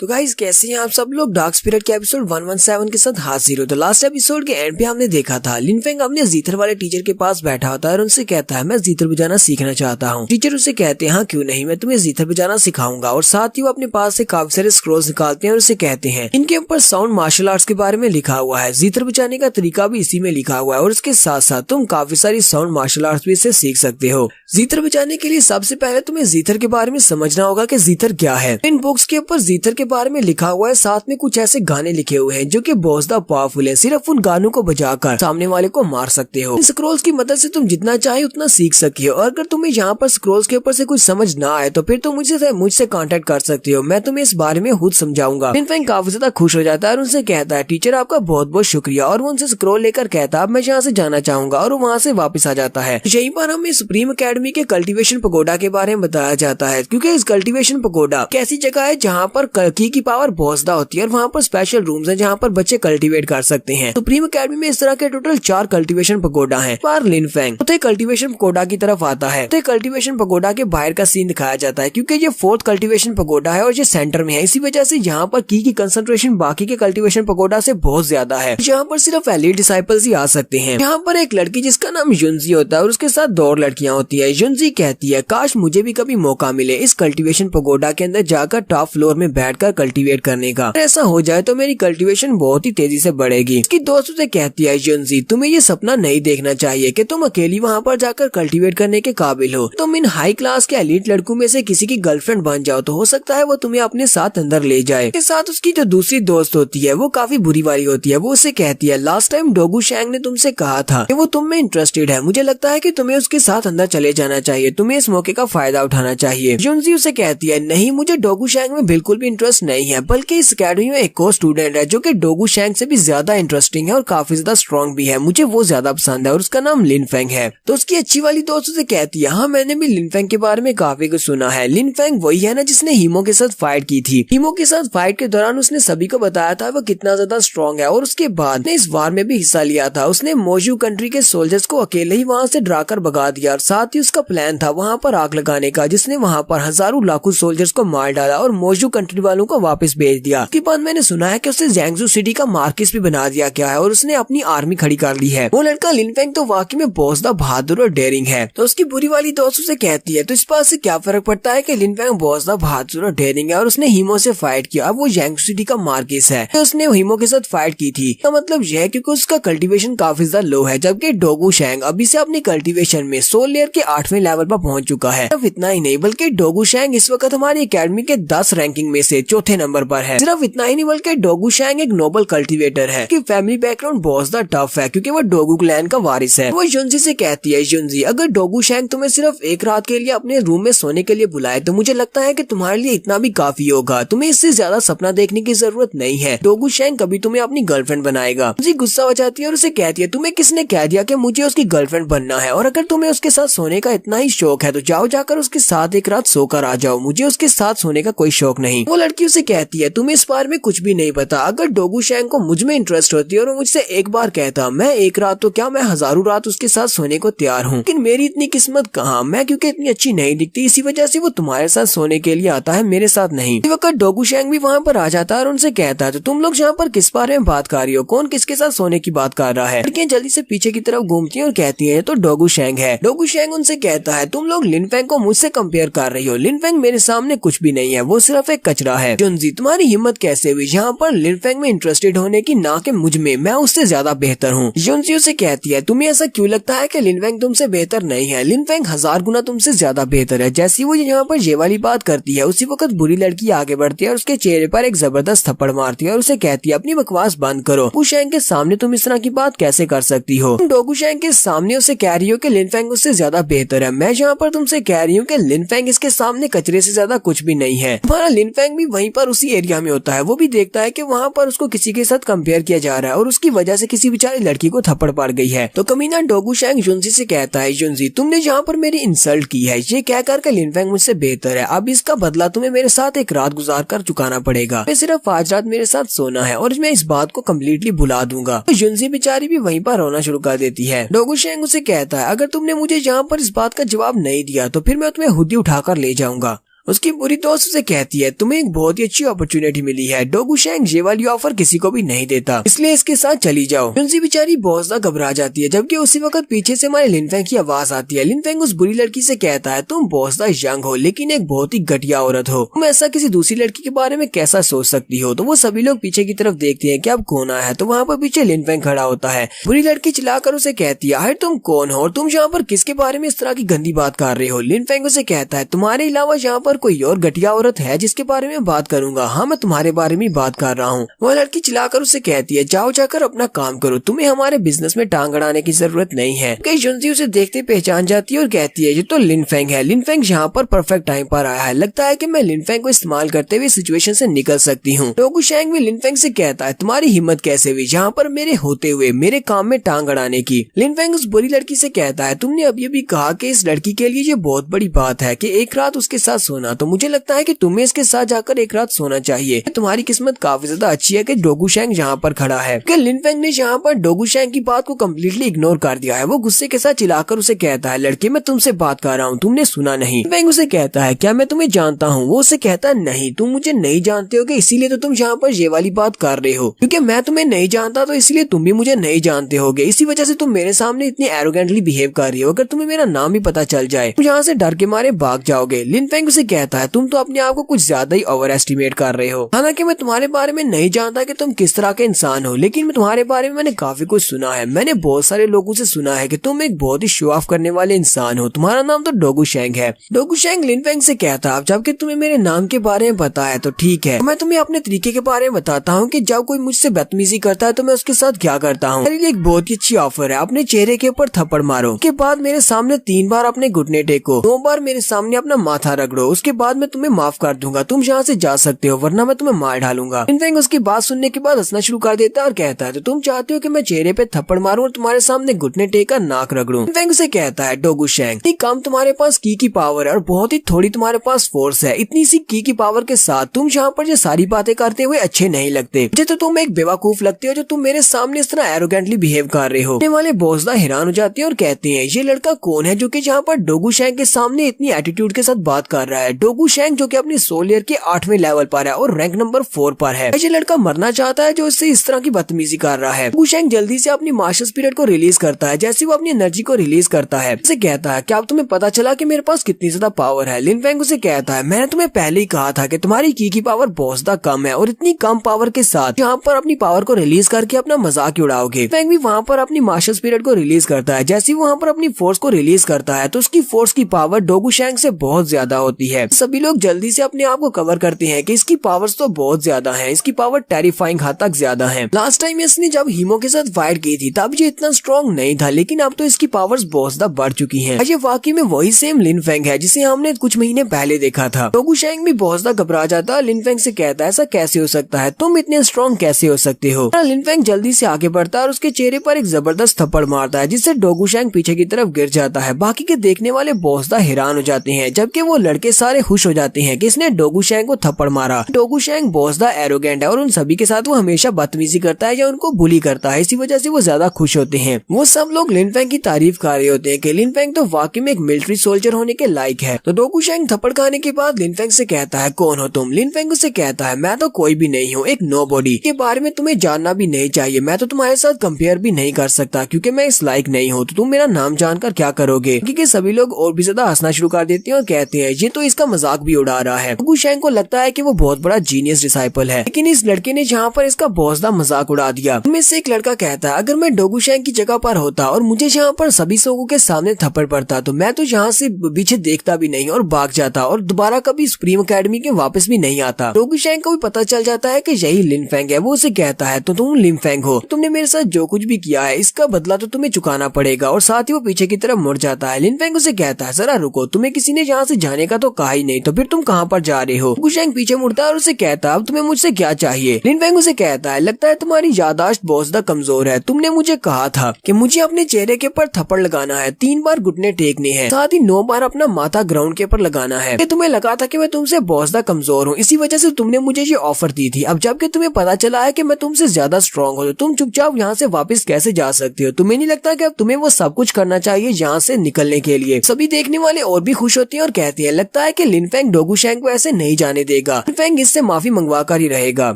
तो गाइस कैसे हैं आप सब लोग। डार्क स्पिरिट के एपिसोड 117 के साथ हाजिर हो। तो लास्ट एपिसोड के एंड पे हमने देखा था लिनफेंग अपने जीथर वाले टीचर के पास बैठा होता है और उनसे कहता है मैं जीथर बजाना सीखना चाहता हूँ। टीचर उसे कहते हैं हाँ क्यों नहीं, मैं तुम्हें जीथर बजाना सिखाऊंगा। और साथ ही वो अपने पास से काफी सारे स्क्रोल्स निकालते हैं और उसे कहते हैं इनके ऊपर साउंड मार्शल आर्ट्स के बारे में लिखा हुआ है, जीथर बजाने का तरीका भी इसी में लिखा हुआ है और उसके साथ साथ तुम काफी सारी साउंड मार्शल आर्ट्स भी इससे सीख सकते हो। जीथर बजाने के लिए सबसे पहले तुम्हें जीथर के बारे में समझना होगा कि जीथर क्या है। इन बुक्स के ऊपर जीथर के बारे में लिखा हुआ है, साथ में कुछ ऐसे गाने लिखे हुए हैं जो कि बहुत ज्यादा पावरफुल है। सिर्फ उन गानों को बजाकर सामने वाले को मार सकते हो। इन स्क्रोल्स की मदद से तुम जितना चाहे उतना सीख सके हो। और अगर तुम्हें यहाँ पर स्क्रोल्स के ऊपर से कुछ समझ ना आए तो फिर तुम मुझसे कांटेक्ट कर सकते हो, मैं तुम्हें इस बारे में खुद समझाऊंगा। लिनफेंग काफी ज्यादा खुश हो जाता है और उनसे कहता है टीचर आपका बहुत बहुत शुक्रिया। और वो उनसे स्क्रोल लेकर कहता है मैं यहाँ से जाना चाहूंगा और वहाँ से वापस आ जाता है। यहीं पर हमें सुप्रीम एकेडमी के कल्टीवेशन पगोडा के बारे में बताया जाता है, क्योंकि इस कल्टीवेशन पगोडा एक ऐसी जगह है जहाँ पर की पावर बहुत ज्यादा होती है और वहाँ पर स्पेशल रूम्स हैं जहाँ पर बच्चे कल्टीवेट कर सकते हैं। सुप्रीम एकेडमी में इस तरह के टोटल 4 कल्टीवेशन पगोडा हैं। पर लिनफेंग तो कल्टीवेशन पगोडा की तरफ आता है तो कल्टीवेशन पगोडा के बाहर का सीन दिखाया जाता है, क्योंकि ये 4th कल्टीवेशन पगोडा है और ये सेंटर में है। इसी वजह से यहाँ पर की कंसंट्रेशन बाकी के कल्टीवेशन पगोडा से बहुत ज्यादा है। यहाँ पर सिर्फ एलीट डिसाइपल्स ही आ सकते हैं। यहाँ पर एक लड़की जिसका नाम युनजी होता है और उसके साथ 2 और लड़कियां होती है। युनजी कहती है काश मुझे भी कभी मौका मिले इस कल्टीवेशन पगोडा के अंदर जाकर टॉप फ्लोर में बैठकर कल्टीवेट करने का। ऐसा हो जाए तो मेरी कल्टीवेशन बहुत ही तेजी से बढ़ेगी। इसकी दोस्त उसे कहती है युनजी तुम्हें ये सपना नहीं देखना चाहिए कि तुम अकेली वहाँ पर जाकर कल्टीवेट करने के काबिल हो। तुम इन हाई क्लास के एलीट लड़कों में से किसी की गर्लफ्रेंड बन जाओ तो हो सकता है वो तुम्हें अपने साथ अंदर ले जाए। इसके साथ उसकी जो दूसरी दोस्त होती है वो काफी बुरी वाली होती है। वो उसे कहती है लास्ट टाइम डोगू शैंग ने तुमसे कहा था कि वो तुम में इंटरेस्टेड है, मुझे लगता है कि तुम्हें उसके साथ अंदर चले जाना चाहिए, तुम्हें इस मौके का फायदा उठाना चाहिए। युनजी उसे कहती है नहीं मुझे डोगू शैंग में बिल्कुल भी इंटरेस्ट नहीं है, बल्कि इस अकेडमी में एक और स्टूडेंट है जो कि डोगू शैंग से भी ज्यादा इंटरेस्टिंग है और काफी ज्यादा स्ट्रॉन्ग भी है, मुझे वो ज्यादा पसंद है और उसका नाम लिनफेंग है। तो उसकी अच्छी वाली दोस्त उसे कहती है हाँ मैंने भी लिनफेंग के बारे में काफी कुछ सुना है। लिनफेंग वही है ना जिसने हीमो के साथ फाइट की थी। हीमो के साथ फाइट के दौरान उसने सभी को बताया था वो कितना ज्यादा स्ट्रॉन्ग है और उसके बाद ने इस वार में भी हिस्सा लिया था। उसने मोजू कंट्री के सोल्जर्स को अकेले ही वहाँ से डराकर भगा दिया और साथ ही उसका प्लान था वहाँ पर आग लगाने का, जिसने वहाँ पर हजारों लाखों सोल्जर्स को मार डाला और मोजू कंट्री वालों को वापस भेज दिया। उसके बाद मैंने सुना है कि उसे जैंगजू सिटी का मार्केस भी बना दिया गया है और उसने अपनी आर्मी खड़ी कर ली है। वो लड़का लिनफेंग तो वाकई में बहुत ज्यादा बहादुर और डेयरिंग है। तो उसकी बुरी वाली दोस्त उसे कहती है तो इस बात से क्या फर्क पड़ता है कि लिनफेंग बहुत ज्यादा बहादुर और डेयरिंग है और उसने हीमो से फाइट किया। अब वो जैंगजू सिटी का मार्केस है तो उसने हीमो के साथ फाइट की थी। तो मतलब यह है क्योंकि उसका कल्टीवेशन काफी ज्यादा लो है, जबकि डोगू शैंग अभी से अपनी कल्टीवेशन में सोल लेयर के 8वें लेवल पर पहुंच चुका है। सिर्फ इतना ही नहीं बल्कि डोगू शैंग इस वक्त हमारी एकेडमी के 10 रैंकिंग में से 4थे नंबर पर है। सिर्फ इतना ही नहीं बल्कि डोगू शैंग एक नोबल कल्टीवेटर है कि फैमिली बैकग्राउंड बहुत ज्यादा टफ है क्योंकि वो डोगू क्लैन का वारिस है। वो युनजी से कहती है युनजी अगर डोगू शैंग तुम्हें सिर्फ एक रात के लिए अपने रूम में सोने के लिए बुलाए तो मुझे लगता है कि तुम्हारे लिए इतना भी काफी होगा, तुम्हें इससे ज्यादा सपना देखने की जरूरत नहीं है। डोगू शैंग कभी तुम्हें अपनी गर्लफ्रेंड बनाएगा। युनजी गुस्सा हो जाती है और उसे कहती है तुम्हें किसने कह दिया कि मुझे उसकी गर्लफ्रेंड बनना है, और अगर तुम्हें उसके साथ सोने का इतना ही शौक है तो जाओ जाकर उसके साथ एक रात सोकर आ जाओ, मुझे उसके साथ सोने का कोई शौक नहीं। वो लड़की उसे कहती है तुम्हें इस बारे में कुछ भी नहीं पता, अगर डोगू शैंग को मुझ में इंटरेस्ट होती है और वो मुझसे एक बार कहता मैं एक रात तो क्या मैं हजारों रात उसके साथ सोने को तैयार हूँ, लेकिन मेरी इतनी किस्मत कहाँ, मैं क्योंकि इतनी अच्छी नहीं दिखती इसी वजह से वो तुम्हारे साथ सोने के लिए आता है, मेरे साथ नहीं। इस वक्त डोगू शैंग भी वहाँ पर आ जाता है और उनसे कहता है तो तुम लोग यहाँ पर किस बारे में बात कर रही हो, कौन किसके साथ सोने की बात कर रहा है। लड़कियां जल्दी से पीछे की तरफ घूमती हैं और कहती है तो डोगू शैंग है। डोगू शैंग उनसे कहता है तुम लोग लिनफेंग को मुझसे कंपेयर कर रही हो, लिनफेंग मेरे सामने कुछ भी नहीं है, वो सिर्फ एक कचरा है। युनजी तुम्हारी हिम्मत कैसे हुई यहाँ पर लिनफेंग में इंटरेस्टेड होने की, ना कि मुझ में, मैं उससे ज्यादा बेहतर हूँ। युनजी उसे कहती है तुम्हें ऐसा क्यों लगता है कि लिनफेंग तुमसे बेहतर नहीं है, लिनफेंग 1000 गुना तुमसे ज्यादा बेहतर है। जैसी वो यहाँ पर ये वाली बात करती है उसी वक्त बुरी लड़की आगे बढ़ती है और उसके चेहरे पर एक जबरदस्त थप्पड़ मारती है और उसे कहती है अपनी बकवास बंद करो, डोगू शैंग के सामने तुम इस तरह की बात कैसे कर सकती हो। तुम डोगू शैंग के सामने उसे कह रही हो कि लिनफेंग उससे ज्यादा बेहतर है, मैं यहाँ पर तुमसे कह रही हूँ कि लिनफेंग इसके सामने कचरे से ज्यादा कुछ भी नहीं है। हमारा लिनफेंग भी वहीं पर उसी एरिया में होता है, वो भी देखता है कि वहाँ पर उसको किसी के साथ कंपेयर किया जा रहा है और उसकी वजह से किसी बेचारी लड़की को थप्पड़ पड़ गई है। तो कमीना डोगू शैंग युनजी से कहता है युनजी तुमने यहाँ पर मेरी इंसल्ट की है, ये कह कर के लिनफेंग मुझसे बेहतर है, अब इसका बदला तुम्हें मेरे साथ एक रात गुजार कर चुकाना पड़ेगा, मैं सिर्फ आज रात मेरे साथ सोना है और मैं इस बात को कम्प्लीटली भुला दूंगा। तो युनजी बेचारी भी वहीं पर रोना शुरू कर देती है। डोगू शैंग उसे कहता है अगर तुमने मुझे यहाँ पर इस बात का जवाब नहीं दिया तो फिर मैं तुम्हें खुद ही उठाकर ले जाऊंगा। उसकी बुरी दोस्त उसे कहती है तुम्हें एक बहुत ही अच्छी अपॉर्चुनिटी मिली है, डोगुशैंग ये वाली ऑफर किसी को भी नहीं देता, इसलिए इसके साथ चली जाओ। जुनसी बेचारी बहुत ज्यादा घबरा जाती है, जबकि उसी वक्त पीछे से हमारे लिनफेंग की आवाज आती है। लिनफेंग उस बुरी लड़की से कहता है तुम बहुत ज्यादा यंग हो लेकिन एक बहुत ही घटिया औरत हो, तुम ऐसा किसी दूसरी लड़की के बारे में कैसा सोच सकती हो। तो वो सभी लोग पीछे की तरफ देखते हैं कि अब कौन आया है, तो वहाँ पर पीछे लिनफेंग खड़ा होता है। बुरी लड़की चिल्लाकर उसे कहती है आखिर तुम कौन हो और तुम यहाँ पर किसके बारे में इस तरह की गंदी बात कर रहे हो। लिनफेंग उसे कहता है तुम्हारे अलावा यहाँ पर कोई और घटिया औरत है जिसके बारे में बात करूंगा? हाँ, मैं तुम्हारे बारे में बात कर रहा हूँ। वह लड़की चिल्लाकर उसे कहती है जाओ जाकर अपना काम करो, तुम्हें हमारे बिजनेस में टांग अड़ाने की जरूरत नहीं है। जुनसी उसे देखते पहचान जाती है और कहती है ये तो लिनफेंग है। लिनफेंग यहाँ पर परफेक्ट टाइम पर आया है, लगता है कि मैं लिनफेंग को इस्तेमाल करते हुए सिचुएशन से निकल सकती हूँ। डोगुशैंग भी लिनफेंग से कहता है तुम्हारी हिम्मत कैसे हुई यहाँ पर मेरे होते हुए मेरे काम में टांग अड़ाने की। लिनफेंग उस बुरी लड़की से कहता है तुमने अभी भी कहा कि इस लड़की के लिए ये बहुत बड़ी बात है कि एक रात उसके साथ सोना, तो मुझे लगता है कि तुम्हें इसके साथ जाकर एक रात सोना चाहिए। तुम्हारी किस्मत काफी ज्यादा अच्छी है कि डोगुशैंग यहाँ पर खड़ा है। लिनफेंग ने यहाँ पर डोगुशैंग की बात को कम्प्लीटली इग्नोर कर दिया है। वो गुस्से के साथ चिल्लाकर उसे कहता है लड़के मैं तुमसे बात कर रहा हूँ, तुमने सुना नहीं। लिनफेंग उसे कहता है क्या मैं तुम्हें जानता हूँ? वो उसे कहता है नहीं, तुम मुझे नहीं जानते हो, इसीलिए तो तुम यहाँ पर ये वाली बात कर रहे हो, क्योंकि मैं तुम्हें नहीं जानता तो इसलिए तुम भी मुझे नहीं जानते होगे, इसी वजह से तुम मेरे सामने इतनी एरोगेंटली बिहेव कर रही हो। अगर तुम्हें मेरा नाम भी पता चल जाए तो यहाँ से डर के मारे भाग जाओगे। लिनफेंग उसे कहता है तुम तो अपने आप को कुछ ज्यादा ही ओवर एस्टिमेट कर रहे हो। हालांकि मैं तुम्हारे बारे में नहीं जानता कि तुम किस तरह के इंसान हो, लेकिन मैं तुम्हारे बारे में मैंने काफी कुछ सुना है। मैंने बहुत सारे लोगों से सुना है कि तुम एक बहुत ही शो ऑफ करने वाले इंसान हो, तुम्हारा नाम तो डोगुशैंग है। डोगुशैंग लिनफेंग से कहता है जबकि तुम्हें मेरे नाम के बारे में पता है तो ठीक है, मैं तुम्हें अपने तरीके के बारे में बताता हूँ कि जब कोई मुझसे बदतमीजी करता है तो मैं उसके साथ क्या करता हूँ। मेरे लिए एक बहुत ही अच्छी ऑफर है, अपने चेहरे के ऊपर थप्पड़ मारो, उसके बाद मेरे सामने 3 बार अपने घुटने टेको, 2 बार मेरे सामने अपना माथा रगड़ो, उसके बाद मैं तुम्हें माफ कर दूंगा, तुम यहाँ से जा सकते हो वरना मैं तुम्हें मार डालूंगा। लिनफेंग उसकी बात सुनने के बाद हंसना शुरू कर देता है और कहता है तो तुम चाहते हो कि मैं चेहरे पे थप्पड़ मारूं और तुम्हारे सामने घुटने टेक कर नाक रगड़ूं। लिनफेंग उसे कहता है डोगुशैंग इतनी कम तुम्हारे पास की पावर है और बहुत ही थोड़ी तुम्हारे पास फोर्स है, इतनी सी की पावर के साथ तुम यहाँ पर ये सारी बातें करते हुए अच्छे नहीं लगते। मुझे तो तुम एक बेवकूफ लगते हो जो तुम मेरे सामने इस तरह एरोगेंटली बिहेव कर रहे हो। वाले बहुत हैरान हो जाते हैं और कहते हैं ये लड़का कौन है जो कि यहाँ पर डोगुशैंग के सामने इतनी एटीट्यूड के साथ बात कर रहा है। डोगुशैंग जो कि अपनी सोल ईयर के 8वें लेवल पर है और रैंक नंबर 4 पर है। ये लड़का मरना चाहता है जो इससे इस तरह की बदतमीजी कर रहा है। डोगुशैंग जल्दी से अपनी मास्टर स्पिरिट को रिलीज करता है। जैसे वो अपनी एनर्जी को रिलीज करता है उसे कहता है क्या अब तुम्हें पता चला कि मेरे पास कितनी ज्यादा पावर है। लिनफेंग उसे कहता है मैंने तुम्हें पहले ही कहा था कि तुम्हारी की पावर बहुत ज्यादा कम है और इतनी कम पावर के साथ यहाँ पर अपनी पावर को रिलीज करके अपना मजाक उड़ाओगे। लिनफेंग भी वहाँ पर अपनी मास्टर स्पिरिट को रिलीज करता है। जैसे वहाँ पर अपनी फोर्स को रिलीज करता है तो उसकी फोर्स की पावर डोगुशैंग से बहुत ज्यादा होती है। सभी लोग जल्दी से अपने आप को कवर करते हैं कि इसकी पावर्स तो बहुत ज्यादा है, इसकी पावर टेरिफाइंग हद तक ज्यादा है। लास्ट टाइम इसने जब हीमो के साथ फाइट की थी तब ये इतना स्ट्रॉन्ग नहीं था, लेकिन अब तो इसकी पावर्स बहुत ज्यादा बढ़ चुकी हैं। ये वाकई में वही सेम लिनफेंग है जिसे हमने कुछ महीने पहले देखा था। डोगुशैंग भी बहुत ज्यादा घबरा जाता है। लिनफेंग से कहता है ऐसा कैसे हो सकता है, तुम इतने स्ट्रॉन्ग कैसे हो सकते हो। लिनफेंग जल्दी से आगे बढ़ता है और उसके चेहरे पर एक जबरदस्त थप्पड़ मारता है जिससे डोगुशैंग पीछे की तरफ गिर जाता है। बाकी के देखने वाले बहुत ज्यादा हैरान हो जाते हैं जबकि वो लड़के सारे खुश हो जाते हैं कि इसने डोगुशैंग को थप्पड़ मारा। डोगुशैंग बहुत ज्यादा एरोगेंट है और उन सभी के साथ वो हमेशा बदतमीजी करता है या उनको बुली करता है, इसी वजह से वो ज्यादा खुश होते हैं। वो सब लोग लिनफेंग की तारीफ कर रहे होते हैं कि लिनफेंग तो वाकई में एक मिलिट्री सोल्जर होने के लायक है। तो डोगुशैंग थप्पड़ खाने के बाद लिनफेंग से कहता है कौन हो तुम। लिनफेंग उसे कहता है मैं तो कोई भी नहीं हूँ, एक नोबॉडी, के बारे में तुम्हें जानना भी नहीं चाहिए, मैं तो तुम्हारे साथ कंपेयर भी नहीं कर सकता क्योंकि मैं इस लायक नहीं हूँ, तो तुम मेरा नाम जानकर क्या करोगे। क्योंकि सभी लोग और भी ज्यादा हंसना शुरू कर देते हैं और कहते हैं ये तो इसका मजाक भी उड़ा रहा है। डोगुशैंग को लगता है कि वो बहुत बड़ा जीनियस डिसाइपल है, लेकिन इस लड़के ने जहाँ पर इसका बहुत ज्यादा मजाक उड़ा दिया। उनमें से एक लड़का कहता है अगर मैं डोगुशैंग की जगह पर होता और मुझे यहाँ पर सभी लोगों के सामने थप्पड़ पड़ता तो मैं तो यहाँ से पीछे देखता भी नहीं और भाग जाता और दोबारा कभी सुप्रीम एकेडमी के वापस भी नहीं आता। डोगुशैंग को भी पता चल जाता है कि यही लिनफेंग है। वो उसे कहता है तो तुम लिनफेंग हो, तुमने मेरे साथ जो कुछ भी किया है इसका बदला तो तुम्हें चुकाना पड़ेगा, और साथ ही वो पीछे की तरफ मुड़ जाता है। लिनफेंग उसे कहता है जरा रुको, तुम्हें किसी ने यहाँ से जाने का तो कहा ही नहीं, तो फिर तुम कहाँ पर जा रहे हो। डोगुशैंग पीछे मुड़ता है और उसे कहता है अब तुम्हें मुझसे क्या चाहिए। लिनफेंग उसे कहता है लगता है तुम्हारी याददाश्त बहुत ज्यादा कमजोर है, तुमने मुझे कहा था कि मुझे अपने चेहरे के ऊपर थप्पड़ लगाना है, 3 बार घुटने टेकने हैं, साथ ही 9 बार अपना माथा ग्राउंड के ऊपर लगाना है। तुम्हें लगा था कि मैं तुमसे बहुत ज्यादा कमजोर हूँ, इसी वजह से तुमने मुझे ये ऑफर दी थी। अब जबकि तुम्हें पता चला है कि मैं तुमसे ज्यादा स्ट्रॉन्ग हूँ, तो तुम चुपचाप यहाँ से वापस कैसे जा सकते हो। तुम्हें नहीं लगता कि अब तुम्हें वो सब कुछ करना चाहिए यहाँ से निकलने के लिए। सभी देखने वाले और भी खुश होते हैं और कहते हैं लगता है कि लिनफेंग डोगुशैंग को ऐसे नहीं जाने देगा। लिनफेंग इससे माफी मंगवा कर ही रहेगा।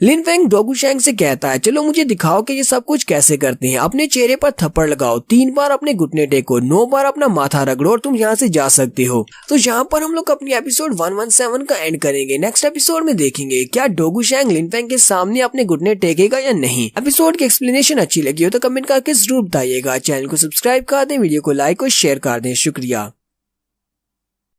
लिनफेंग डोगुशैंग से कहता है चलो मुझे दिखाओ कि ये सब कुछ कैसे करते हैं। अपने चेहरे पर थप्पड़ लगाओ, 3 बार अपने घुटने टेको, 9 बार अपना माथा रगड़ो और तुम यहाँ से जा सकते हो। तो यहाँ पर हम लोग अपनी एपिसोड 117 का एंड करेंगे। नेक्स्ट एपिसोड में देखेंगे क्या डोगुशैंग लिनफेंग के सामने अपने घुटने टेकेगा या नहीं। एपिसोड की एक्सप्लेनेशन अच्छी लगी हो तो कमेंट करके जरूर बताइएगा। चैनल को सब्सक्राइब कर दें, वीडियो को लाइक और शेयर कर दें। शुक्रिया।